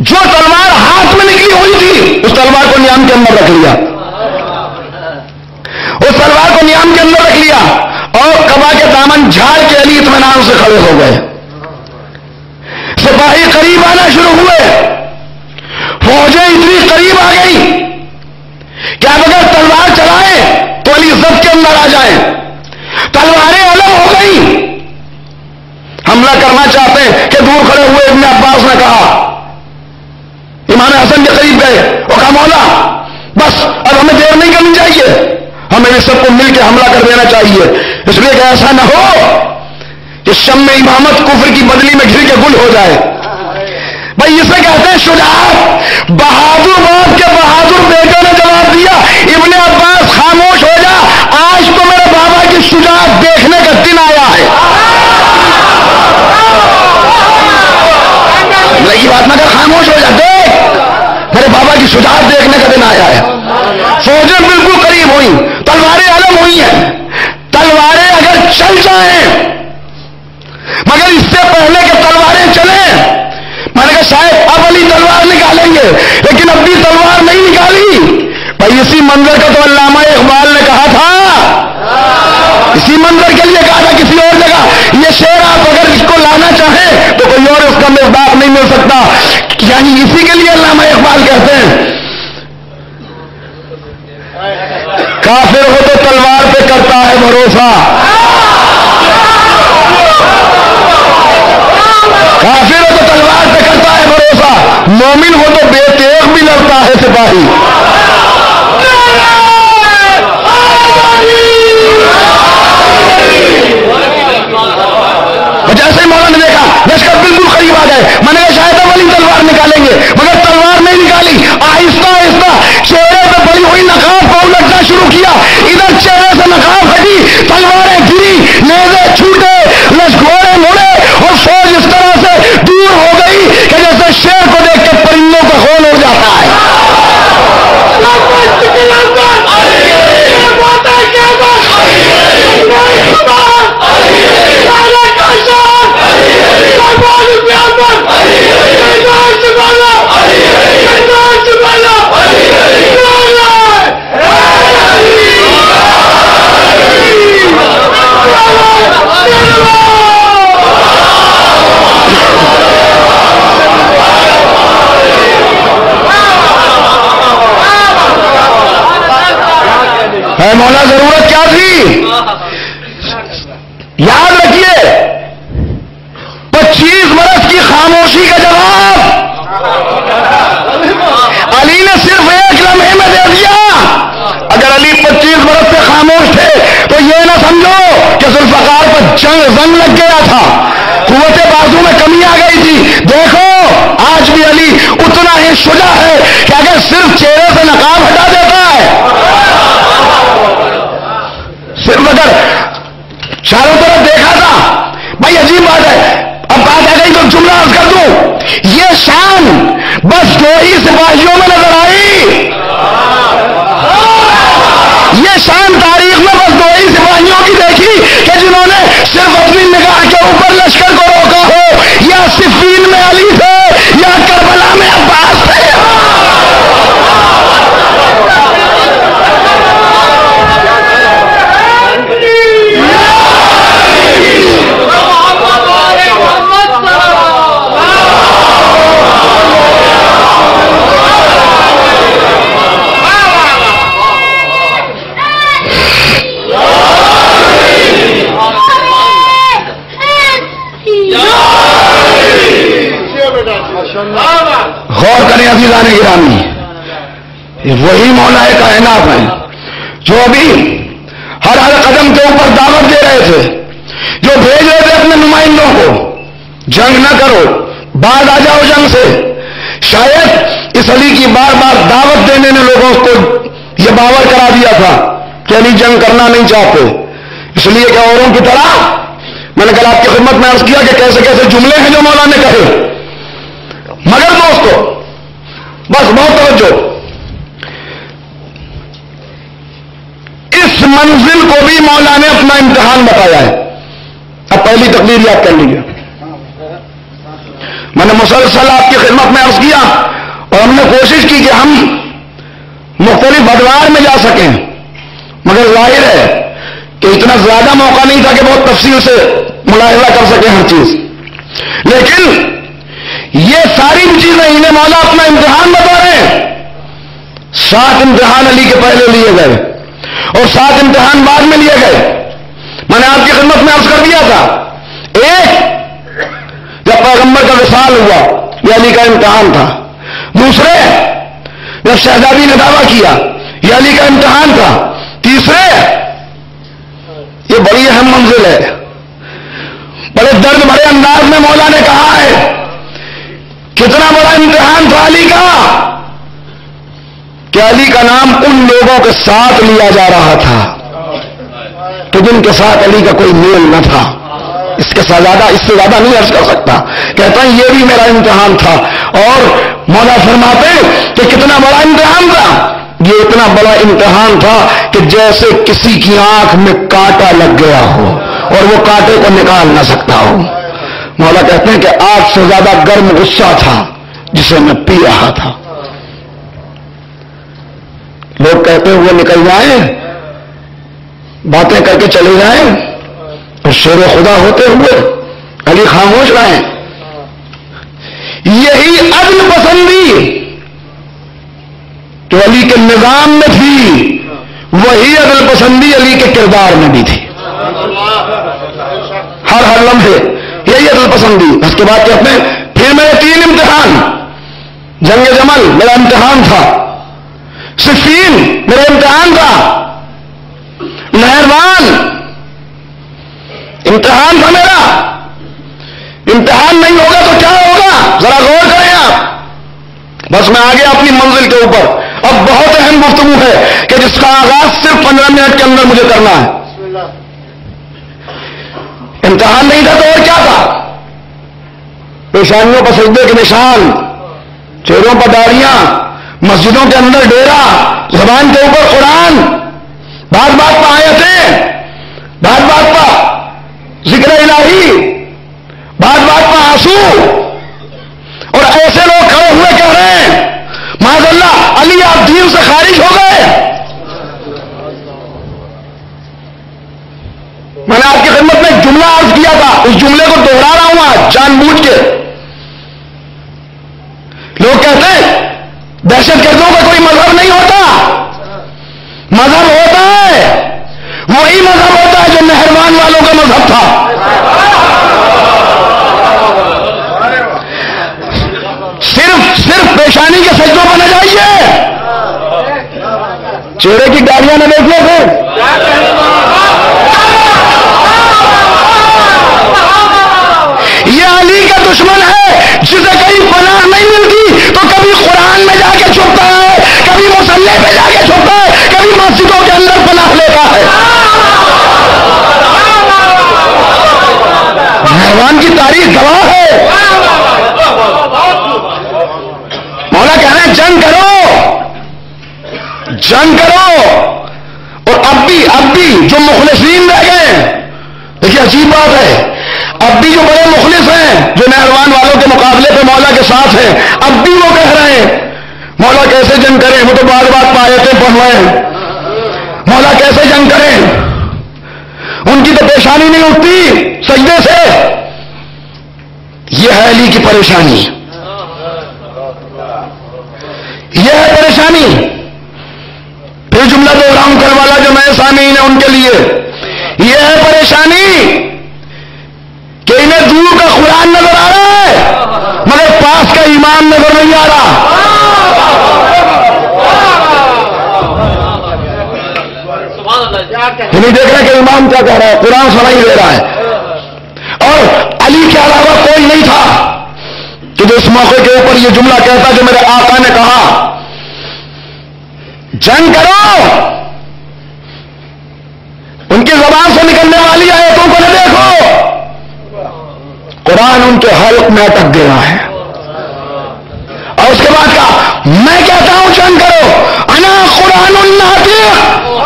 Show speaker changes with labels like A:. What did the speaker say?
A: جو تلوار ہاتھ میں نکلی ہوئی تھی اس تلوار کو نیام کے اندر رکھ لیا، اس تلوار کو نیام کے اندر رکھ لیا اور قبا کے دامن جھاڑ کے علی اطمینان سے کھڑے ہو گئے. سپاہی قریب آنا شروع ہوئے، فوجیں اتنی قریب آ گئی کہ اب اگر تلوار چلائیں تو علی ضبط کے اندر آ جائیں. تلواریں الگ ہو گئی، حملہ کرنا چاہتے ہیں کہ دور کھڑے ہوئے ابن عباس نے کہا، امام حسن کے قریب گئے اور کہا مولا بس اب ہمیں دیر نہیں کرنی چاہیے، ہمیں اس سب کو مل کے حملہ کر دینا چاہیے، اس لیے کہ ایسا نہ ہو کہ شم امامت کفر کی بدلی میں گھر کے گل ہو جائے. بھائی اسے کہتے ہیں شجاعت. بہادر باپ کے بہادر بیٹے نے جواب دیا ابن عباس خاموش ہو جا، آج تو میرے بابا کی شجاعت دیکھنے کا دن آیا ہے. لگی بات نہ کر، خاموش ہو جا، دیکھ میرے بابا کی شجاعت دیکھنے کا دن آیا ہے. فوجیں بالکل قریب ہوئی، تلواریں الگ ہوئی ہیں. تلواریں اگر چل جائیں مگر اس سے پہلے کہ تلواریں چلیں، میں نے کہا شاید اب علی تلوار نکالیں گے لیکن اب بھی تلوار نہیں نکالی. بھائی اسی منظر کا تو علامہ اقبال نے کہا تھا، اسی منظر کے لیے کہا تھا کسی اور جگہ. یہ شعر آپ اگر اس کو لانا چاہیں تو کوئی اور اس کا مصداق نہیں مل سکتا. یعنی اسی کے لیے علامہ اقبال کہتے ہیں کافر ہو تو تلوار پہ کرتا ہے بھروسہ، کافر ہو تو تلوار پہ کرتا ہے بھروسہ، مومن ہو تو بے تیغ بھی لڑتا ہے سپاہی. جیسے ہی مولانا نے دیکھا لشکر بالکل قریب آ گئے، میں نے کہا شاید اب علی تلوار نکالیں گے مگر تلوار نہیں نکالی. آہستہ آہستہ چہرے پہ پڑی ہوئی نقاب کو الٹنا شروع کیا، ادھر چہرے سے نقاب ہٹی، تلواریں گری، نیزے چھوٹے، لشکرے مڑے اور فوج اس طرح سے دور ہو گئی کہ جیسے شیر کو دیکھ کے پرندوں کا خون ہو جاتا ہے. مولا ضرورت کیا تھی؟ یاد رکھیے 25 برس کی خاموشی کا جواب علی نے صرف ایک لمحے میں دے دیا. اگر علی 25 برس سے خاموش تھے تو یہ نہ سمجھو کہ ذوالفقار پر زنگ لگ گیا تھا، قوت بازو میں کمی آ گئی تھی. دیکھو آج بھی علی اتنا ہی شجاع ہے کہ اگر صرف چہرے سے نقاب ہٹا دیتا ہے، صرف اگر چاروں طرف دیکھا تھا. بھائی عجیب بات ہے، اب بات آ گئی تو جملہ عرض کر دوں. یہ شان بس 2 ہی سپاہیوں میں نظر آئی، یہ شان تاریخ میں بس 2 ہی سپاہیوں کی دیکھی کہ جنہوں نے صرف اپنی نگاہ کے اوپر لشکر کو روکا ہو. یا صفین میں علی تھے یا کربلا میں عباس تھے. غور کریں عزیزان گرامی، وہی مولا کائنات ہیں جو ابھی ہر قدم کے اوپر دعوت دے رہے تھے، جو بھیج رہے تھے اپنے نمائندوں کو جنگ نہ کرو، بعد آ جاؤ جنگ سے. شاید اس علی کی بار بار دعوت دینے نے لوگوں کو یہ باور کرا دیا تھا کہ علی جنگ کرنا نہیں چاہتے، اس لیے کہ اوروں کی طرح میں نے کل آپ کی خدمت میں عرض کیا کہ کیسے کیسے جملے ہیں جو مولا نے کہے. مگر دوستو بس بہت توجہ، اس منزل کو بھی مولا نے اپنا امتحان بتایا ہے. اب پہلی تقریر یاد کر لیجیے. میں نے مسلسل آپ کی خدمت میں عرض کیا اور ہم نے کوشش کی کہ ہم مختلف ادوار میں جا سکیں، مگر ظاہر ہے کہ اتنا زیادہ موقع نہیں تھا کہ بہت تفصیل سے ملاحظہ کر سکیں ہر چیز. لیکن یہ ساری چیزیں انہیں مولا اپنا امتحان بتا رہے ہیں. 7 امتحان علی کے پہلے لیے گئے اور 7 امتحان بعد میں لیے گئے. میں نے آپ کی خدمت میں عرض کر دیا تھا، ایک جب پیغمبر کا وصال ہوا یہ علی کا امتحان تھا. دوسرے جب شہزادی نے دعویٰ کیا یہ علی کا امتحان تھا. تیسرے یہ بڑی اہم منزل ہے، بڑے درد بھرے انداز میں مولا نے کہا ہے کتنا بڑا امتحان تھا علی کا کہ علی کا نام ان لوگوں کے ساتھ لیا جا رہا تھا کہ جن کے ساتھ علی کا کوئی میل نہ تھا. اس سے زیادہ نہیں عرض کر سکتا. کہتا ہے یہ بھی میرا امتحان تھا. اور مولا فرماتے کہ کتنا بڑا امتحان تھا. یہ اتنا بڑا امتحان تھا کہ جیسے کسی کی آنکھ میں کانٹا لگ گیا ہو اور وہ کانٹے کو نکال نہ سکتا ہو. مولا کہتے ہیں کہ آگ سے زیادہ گرم غصہ تھا جسے میں پی رہا تھا. لوگ کہتے ہوئے نکل جائیں، باتیں کر کے چلے جائیں اور شیر خدا ہوتے ہوئے علی خاموش رہیں. یہی عدل پسندی جو علی کے نظام میں تھی وہی عدل پسندی علی کے کردار میں بھی تھی. ہر لمحے یہی عدل پسندی. اس کے بعد کہتے ہیں پھر میرے 3 امتحان. جنگ جمل میرا امتحان تھا، صفین میرا امتحان تھا، نہروان امتحان تھا میرا. امتحان نہیں ہوگا تو کیا ہوگا ذرا غور کریں آپ. بس میں آگے اپنی منزل کے اوپر. اب بہت اہم گفتگو ہے کہ جس کا آغاز صرف 15 منٹ کے اندر مجھے کرنا ہے. امتحان نہیں تھا تو اور کیا تھا؟ پیشانیوں پر سجدے کے نشان، چہروں پر داڑیاں، مسجدوں کے اندر ڈیرا، زبان کے اوپر قرآن، بات بات پر آیتیں، بات بات پر ذکر الہی، بات بات پر آنسو. اور ایسے لوگ کھڑے ہوئے کہہ رہے ہیں معاذ اللہ علی آپ دین سے خارج ہو گئے. میں نے آپ کی خدمت میں ایک جملہ عرض کیا تھا، اس جملے کو دوہرا رہا ہوں آج جان بوجھ کے. لوگ کہتے ہیں دہشت گردوں کا کوئی مذہب نہیں ہوتا. مذہب ہوتا ہے، وہی مذہب ہوتا ہے جو مہربان والوں کا مذہب تھا. صرف پیشانی کے سجدوں پر نہ جائیے، چہرے کی داڑیاں نہ دیکھیے. پھر یہ علی کا دشمن ہے جسے کہیں پناہ نہیں ملتی تو کبھی قرآن میں جا کے چھپتا ہے، کبھی مصلی پہ جا کے چھپتا ہے، کبھی مسجدوں کے اندر پناہ لیتا ہے. مہربان کی تاریخ گواہ ہے. مولا کہہ رہے ہیں جنگ کرو. اور اب بھی جو مخلصین رہ گئے، دیکھیے عجیب بات ہے، اب بھی جو بڑے مخلص ہیں جو مہربان والوں کے مقابلے پہ مولا کے ساتھ ہیں، اب بھی وہ کہہ رہے ہیں مولا کیسے جنگ کریں. وہ تو بات بات آیتیں پڑھ رہے ہیں، مولا کیسے جنگ کریں. ان کی تو پیشانی نہیں اٹھتی سجدے سے. یہ ہے علی کی پریشانی، یہ ہے پریشانی. پھر جملہ دوہراؤں کرنے والا جو نئے سامعین ہیں ان کے لیے یہ ہے پریشانی کہ انہیں دور کا قرآن نظر آ رہا ہے مگر پاس کا ایمان نظر نہیں آ رہا. نہیں دیکھ رہے کہ امام کیا کہہ رہا ہے، قرآن سنائی دے رہا ہے. اور علی کے علاوہ کوئی نہیں تھا کہ جو اس موقع کے اوپر یہ جملہ کہتا جو میرے آقا نے کہا جنگ کرو. ان کی زبان سے نکلنے والی آیتوں کو نہ دیکھو، قرآن ان کے حلق میں اٹک گیا ہے. اور اس کے بعد کہا میں کہتا ہوں جنگ کرو، انا قرآن الناطق